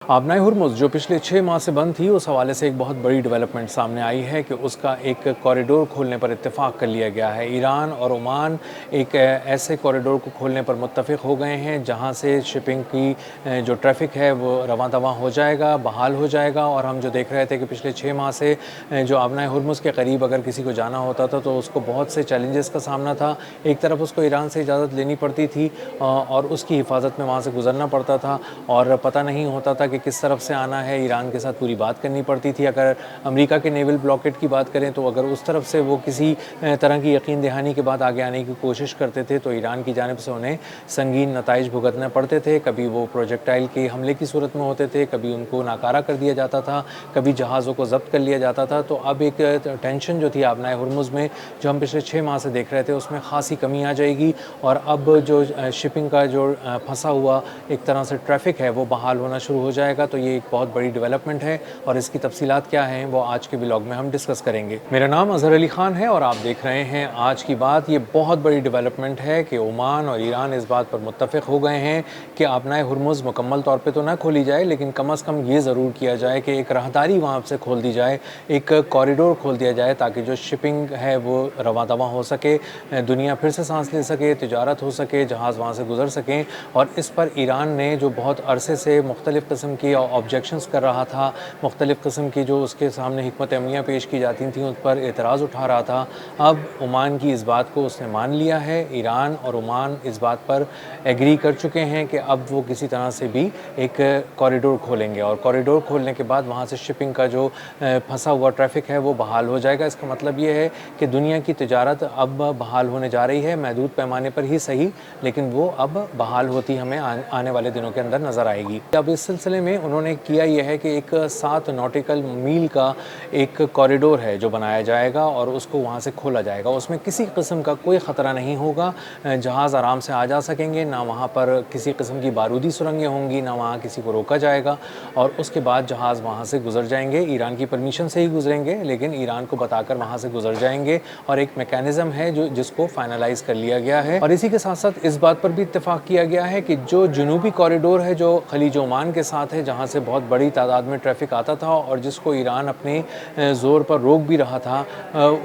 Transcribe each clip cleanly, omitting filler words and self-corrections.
आबनाए Hormuz जो पिछले 6 माह से बंद थी, उस हवाले से एक बहुत बड़ी डेवलपमेंट सामने आई है कि उसका एक कॉरिडोर खोलने पर इत्तेफाक कर लिया गया है। ईरान और ओमान एक ऐसे कॉरिडोर को खोलने पर मुत्तफ़िक़ हो गए हैं जहां से शिपिंग की जो ट्रैफ़िक है वो रवां दवां हो जाएगा, बहाल हो जाएगा। और हम जो देख रहे थे कि पिछले 6 माह से जो आबनाए हुर्मुज़ के करीब अगर किसी को जाना होता था तो उसको बहुत से चैलेंजेस का सामना था। एक तरफ उसको ईरान से इजाज़त लेनी पड़ती थी और उसकी हिफाजत में वहाँ से गुजरना पड़ता था और पता नहीं होता था कि किस तरफ से आना है। ईरान के साथ पूरी बात करनी पड़ती थी। अगर अमेरिका के नेवल ब्लॉकेट की बात करें तो अगर उस तरफ से वो किसी तरह की यकीन दहानी के बाद आगे आने की कोशिश करते थे तो ईरान की जानिब से उन्हें संगीन नताइज भुगतने पड़ते थे। कभी वो प्रोजेक्टाइल के हमले की सूरत में होते थे, कभी उनको नाकारा कर दिया जाता था, कभी जहाज़ों को ज़ब्त कर लिया जाता था। तो अब एक टेंशन जो थी आबनाए हुर्मुज़ में, जो हम पिछले 6 माह से देख रहे थे, उसमें ख़ासी कमी आ जाएगी और अब जो शिपिंग का जो फंसा हुआ एक तरह से ट्रैफ़िक है वो बहाल होना शुरू हो जाएगा। तो ये एक बहुत बड़ी डेवलपमेंट है और इसकी तफसीलात क्या हैं वो आज के व्लॉग में हम डिस्कस करेंगे। मेरा नाम अज़हर अली ख़ान है और आप देख रहे हैं आज की बात। ये बहुत बड़ी डेवलपमेंट है कि ओमान और ईरान इस बात पर मुत्तफ़िक़ हो गए हैं कि आबनाए हुर्मुज़ मुकम्मल तौर पे तो ना खोली जाए, लेकिन कम अज़ कम ये ज़रूर किया जाए कि एक राहदारी वहाँ से खोल दी जाए, एक कॉरिडोर खोल दिया जाए ताकि जो शिपिंग है वो रवां दवां हो सके, दुनिया फिर से सांस ले सके, तिजारत हो सके, जहाज़ वहाँ से गुजर सकें। और इस पर ईरान ने जो बहुत अरसे से मुख्तलिफ़ किस्म की ऑब्जेक्शंस कर रहा था, मुख्तलिफ़ किस्म की जो उसके सामने हिकमत अमलियाँ पेश की जाती थीं उन पर एतराज़ उठा रहा था, अब ओमान की इस बात को उसने मान लिया है। ईरान और ओमान इस बात पर एग्री कर चुके हैं कि अब वो किसी तरह से भी एक कॉरिडोर खोलेंगे और कॉरिडोर खोलने के बाद वहाँ से शिपिंग का जो फंसा हुआ ट्रैफ़िक है वो बहाल हो जाएगा। इसका मतलब ये है कि दुनिया की तिजारत अब बहाल होने जा रही है, महदूद पैमाने पर ही सही, लेकिन वो अब बहाल होती हमें आने वाले दिनों के अंदर नज़र आएगी। अब इस सिलसिले में उन्होंने किया यह है कि एक 7 नॉटिकल मील का एक कॉरिडोर है जो बनाया जाएगा और उसको वहाँ से खोला जाएगा। उसमें किसी किस्म का कोई ख़तरा नहीं होगा, जहाज़ आराम से आ जा सकेंगे, ना वहाँ पर किसी किस्म की बारूदी सुरंगें होंगी, ना वहाँ किसी को रोका जाएगा और उसके बाद जहाज़ वहाँ से गुजर जाएंगे। ईरान की परमिशन से ही गुजरेंगे, लेकिन ईरान को बताकर वहाँ से गुजर जाएंगे और एक मैकेनिज़्म है जो जिसको फाइनलाइज़ कर लिया गया है। और इसी के साथ साथ इस बात पर भी इत्तेफाक किया गया है कि जो जनूबी कॉरिडोर है जो खलीज ओमान के साथ है, जहाँ से बहुत बड़ी तादाद में ट्रैफ़िक आता था और जिसको ईरान अपने ज़ोर पर रोक भी रहा था,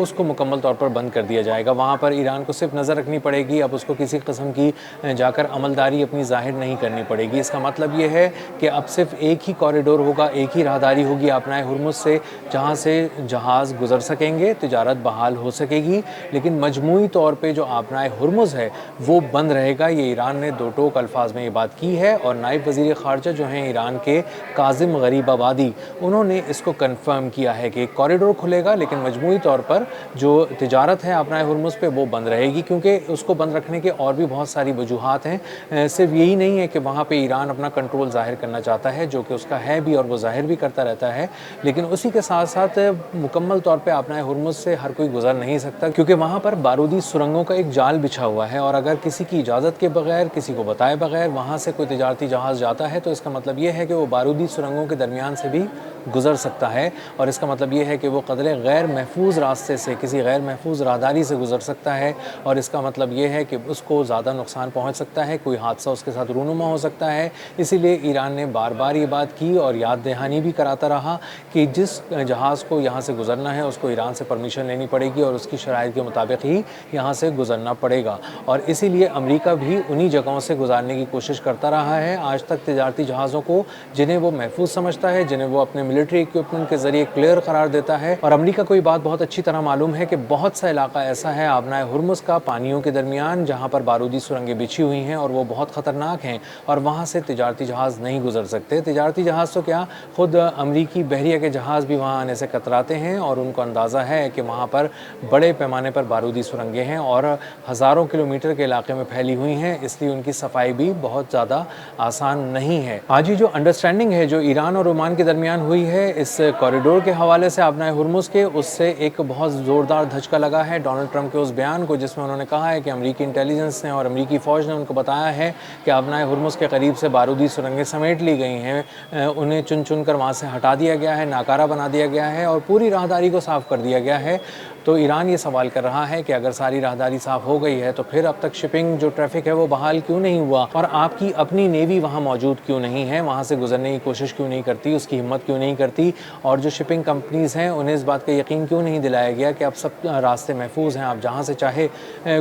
उसको मुकम्मल तौर पर बंद कर दिया जाएगा। वहाँ पर ईरान को सिर्फ नज़र रखनी पड़ेगी, अब उसको किसी किस्म की जाकर अमलदारी अपनी ज़ाहिर नहीं करनी पड़ेगी। इसका मतलब ये है कि अब सिर्फ एक ही कॉरिडोर होगा, एक ही राहदारी होगी आबनाए हुर्मुज़ से, जहाँ से जहाज़ गुजर सकेंगे, तिजारत बहाल हो सकेगी, लेकिन मजमूई तौर पर जो आबनाए हुर्मुज़ है वो बंद रहेगा। ये ईरान ने दो टोक अल्फाज में ये बात की है और नायब वज़ीर ख़ारजा जो हैं ईरान के काज़िम गरीबाबादी, उन्होंने इसको कन्फर्म किया है कि कॉरिडोर खुलेगा, लेकिन मजमूई तौर पर जो तिजारत है आबनाए हुर्मुज़ पे वो बंद रहेगी, क्योंकि उसको बंद रखने के और भी बहुत सारी वजूहात हैं। सिर्फ यही नहीं है कि वहाँ पे ईरान अपना कंट्रोल ज़ाहिर करना चाहता है, जो कि उसका है भी और वो ज़ाहिर भी करता रहता है, लेकिन उसी के साथ साथ मुकम्मल तौर पर आबनाए हुर्मुज़ से हर कोई गुजर नहीं सकता, क्योंकि वहाँ पर बारूदी सुरंगों का एक जाल बिछा हुआ है और अगर किसी की इजाज़त के बगैर, किसी को बताए बगैर वहाँ से कोई तिजारती जहाज़ जाता है तो इसका मतलब ये है कि वो बारूदी सुरंगों के दरमियान से भी गुज़र सकता है और इसका मतलब ये है कि वो कदरे गैर महफूज रास्ते से, किसी गैर महफूज राहदारी से गुज़र सकता है और इसका मतलब ये है कि उसको ज़्यादा नुकसान पहुँच सकता है, कोई हादसा उसके साथ रूनुमा हो सकता है। इसीलिए ईरान ने बार बार ये बात की और याद दहानी भी कराता रहा कि जिस जहाज़ को यहाँ से गुज़रना है उसको ईरान से परमिशन लेनी पड़ेगी और उसकी शराइत के मुताबिक ही यहाँ से गुज़रना पड़ेगा। और इसीलिए अमेरिका भी उन्हीं जगहों से गुजारने की कोशिश करता रहा है आज तक तिजारती जहाज़ों को, जिन्हें वो महफूज समझता है, जिन्हें वो अपने मिलिट्री इक्विपमेंट के ज़रिए क्लियर करार देता है। और अमेरिका को ये बात बहुत अच्छी तरह मालूम है कि बहुत सा इलाका ऐसा है आबनाए हुर्मुज़ का पानियों के दरमियान जहाँ पर बारूदी सुरंगें बिछी हुई हैं और वो बहुत ख़तरनाक हैं और वहाँ से तिजारती जहाज़ नहीं गुजर सकते। तिजारती जहाज़ तो क्या, खुद अमरीकी बहरिया के जहाज़ भी वहाँ आने से कतराते हैं और उनको अंदाज़ा है कि वहाँ पर बड़े पैमाने पर बारूदी सुरंगें हैं और हज़ारों किलोमीटर के इलाके में फैली हुई हैं, इसलिए उनकी सफाई भी बहुत ज़्यादा आसान नहीं है। आज ही जो अंडरस्टैंडिंग है जो ईरान और ओमान के दरमियान हुई है इस कॉरिडोर के हवाले से आबनाए हुर्मुज़ के, उससे एक बहुत ज़ोरदार धचका लगा है डोनाल्ड ट्रंप के उस बयान को जिसमें उन्होंने कहा है कि अमरीकी इंटेलिजेंस ने और अमरीकी फ़ौज ने उनको बताया है कि आबनाए हुर्मुज़ के करीब से बारूदी सुरंगें समेट ली गई हैं, उन्हें चुन चुन कर वहाँ से हटा दिया गया है, नाकारा बना दिया गया है और पूरी राहदारी को साफ़ कर दिया गया है। تو ایران یہ سوال کر رہا ہے کہ اگر ساری راہداری صاف ہو گئی ہے تو پھر اب تک شپنگ جو ٹریفک ہے وہ بحال کیوں نہیں ہوا، اور آپ کی اپنی نیوی وہاں موجود کیوں نہیں ہے، وہاں سے گزرنے کی کوشش کیوں نہیں کرتی، اس کی ہمت کیوں نہیں کرتی، اور جو شپنگ کمپنیز ہیں انہیں اس بات کا یقین کیوں نہیں دلایا گیا کہ اب سب راستے محفوظ ہیں، آپ جہاں سے چاہے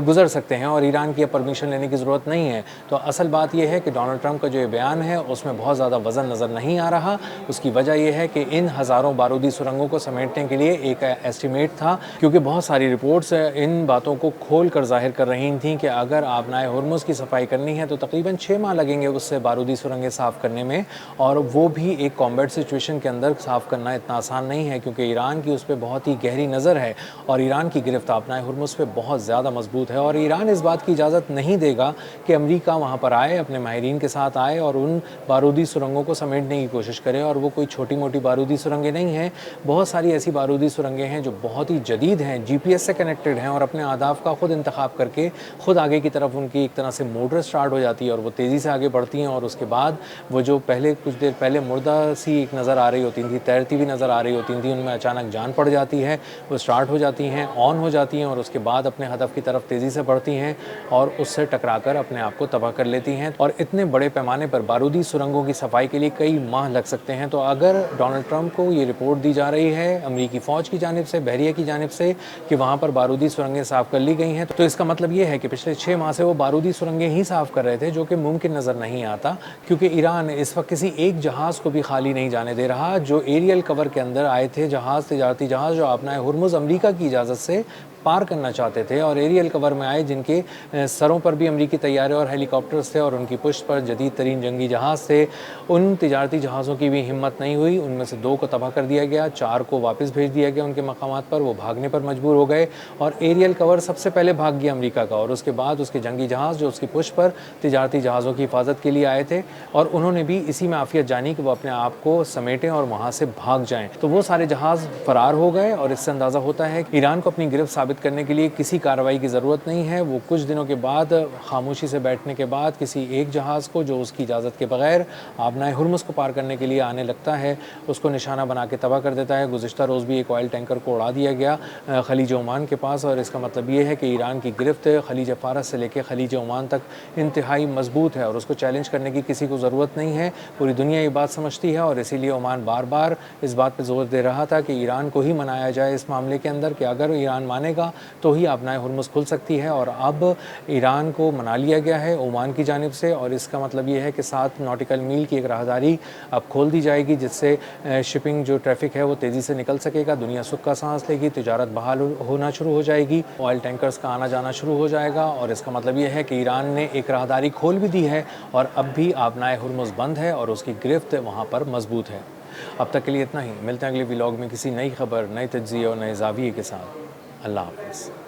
گزر سکتے ہیں اور ایران کی اب پرمیشن لینے کی ضرورت نہیں ہے۔ تو اصل بات یہ ہے کہ ڈونلڈ ٹرمپ کا جو یہ بیان ہے اس میں بہت زیادہ وزن نظر نہیں آ رہا۔ اس کی وجہ یہ ہے کہ ان ہزاروں بارودی سرنگوں کو سمیٹنے کے لیے ایک ایسٹیمیٹ تھا، کیونکہ بہت ساری رپورٹس ان باتوں کو کھول کر ظاہر کر رہی تھیں کہ اگر آبنائے ہرمز کی صفائی کرنی ہے تو تقریباً 6 ماہ لگیں گے اس سے بارودی سرنگیں صاف کرنے میں، اور وہ بھی ایک کامبیٹ سچویشن کے اندر صاف کرنا اتنا آسان نہیں ہے، کیونکہ ایران کی اس پہ بہت ہی گہری نظر ہے اور ایران کی گرفت آبنائے ہرمز پہ بہت زیادہ مضبوط ہے، اور ایران اس بات کی اجازت نہیں دے گا کہ امریکہ وہاں پر آئے، اپنے ماہرین کے ساتھ آئے اور ان بارودی سرنگوں کو سمیٹنے کی کوشش کرے۔ اور وہ کوئی چھوٹی موٹی بارودی سرنگیں نہیں ہیں، بہت ساری ایسی بارودی سرنگیں ہیں جو بہت ہی جدید ہیں، جی پی ایس سے کنیکٹڈ ہیں، اور اپنے اہداف کا خود انتخاب کر کے خود آگے کی طرف ان کی ایک طرح سے موٹر سٹارٹ ہو جاتی ہے اور وہ تیزی سے آگے بڑھتی ہیں، اور اس کے بعد وہ جو پہلے کچھ دیر پہلے مردہ سی ایک نظر آ رہی ہوتی تھی، تیرتی ہوئی نظر آ رہی ہوتی تھیں، ان میں اچانک جان پڑ جاتی ہے، وہ سٹارٹ ہو جاتی ہیں، آن ہو جاتی ہیں، اور اس کے بعد اپنے ہدف کی طرف تیزی سے بڑھتی ہیں اور اس سے ٹکرا کر اپنے آپ کو تباہ کر لیتی ہیں۔ اور اتنے بڑے پیمانے پر بارودی سرنگوں کی صفائی کے لیے کئی ماہ لگ سکتے ہیں۔ تو اگر ڈونلڈ ٹرمپ کو یہ رپورٹ دی جا رہی ہے امریکی فوج کی جانب سے، بحریہ کی جانب سے، کہ وہاں پر بارودی سرنگیں صاف کر لی گئی ہیں، تو اس کا مطلب یہ ہے کہ پچھلے 6 ماہ سے وہ بارودی سرنگیں ہی صاف کر رہے تھے، جو کہ ممکن نظر نہیں آتا، کیونکہ ایران اس وقت کسی ایک جہاز کو بھی خالی نہیں جانے دے رہا۔ جو ایریل کور کے اندر آئے تھے جہاز، تجارتی جہاز جو آبنائے ہرمز امریکہ کی اجازت سے پار کرنا چاہتے تھے، اور ایریل کور میں آئے جن کے سروں پر بھی امریکی طیارے اور ہیلی کاپٹرز تھے اور ان کی پشت پر جدید ترین جنگی جہاز تھے، ان تجارتی جہازوں کی بھی ہمت نہیں ہوئی، ان میں سے 2 کو تباہ کر دیا گیا، 4 کو واپس بھیج دیا گیا ان کے مقامات پر، وہ بھاگنے پر مجبور ہو گئے، اور ایریل کور سب سے پہلے بھاگ گیا امریکہ کا، اور اس کے بعد اس کے جنگی جہاز جو اس کی پشت پر تجارتی جہازوں کی حفاظت کے لیے آئے تھے، اور انہوں نے بھی اسی میں عافیت جانی کہ وہ اپنے آپ کو سمیٹیں اور وہاں سے بھاگ جائیں، تو وہ سارے جہاز فرار ہو گئے۔ اور اس سے اندازہ ہوتا ہے کہ ایران کو اپنی گرفت ثابت کرنے کے لیے کسی کارروائی کی ضرورت نہیں ہے، وہ کچھ دنوں کے بعد خاموشی سے بیٹھنے کے بعد کسی ایک جہاز کو جو اس کی اجازت کے بغیر آبنائے ہرمز کو پار کرنے کے لیے آنے لگتا ہے، اس کو نشانہ بنا کے تباہ کر دیتا ہے۔ گزشتہ روز بھی ایک آئل ٹینکر کو اڑا دیا گیا خلیج عمان کے پاس، اور اس کا مطلب یہ ہے کہ ایران کی گرفت خلیج فارس سے لے کے خلیج عمان تک انتہائی مضبوط ہے، اور اس کو چیلنج کرنے کی کسی کو ضرورت نہیں ہے، پوری دنیا یہ بات سمجھتی ہے، اور اسی لیے عمان بار بار اس بات پہ زور دے رہا تھا کہ ایران کو ہی منایا جائے اس معاملے کے اندر، کہ اگر ایران مانے گا تو ہی آبنائے ہرمز کھل سکتی ہے، اور اب ایران کو منا لیا گیا ہے عمان کی جانب سے، اور اس کا مطلب یہ ہے کہ 7 ناٹیکل میل کی ایک راہداری اب کھول دی جائے گی، جس سے شپنگ جو ٹریفک ہے وہ تیزی سے نکل سکے گا، دنیا سکھ کا سانس لے گی، تجارت بحال ہونا شروع ہو جائے گی، آئل ٹینکرز کا آنا جانا شروع ہو جائے گا، اور اس کا مطلب یہ ہے کہ ایران نے ایک راہداری کھول بھی دی ہے، اور اب بھی آبنائے ہرمز بند ہے اور اس کی گرفت وہاں پر مضبوط ہے۔ اب تک کے لیے اتنا ہی، ملتے ہیں اگلے ولاگ میں کسی نئی خبر، نئے تجزیے اور نئے زاویے کے ساتھ۔ اللہ حافظ۔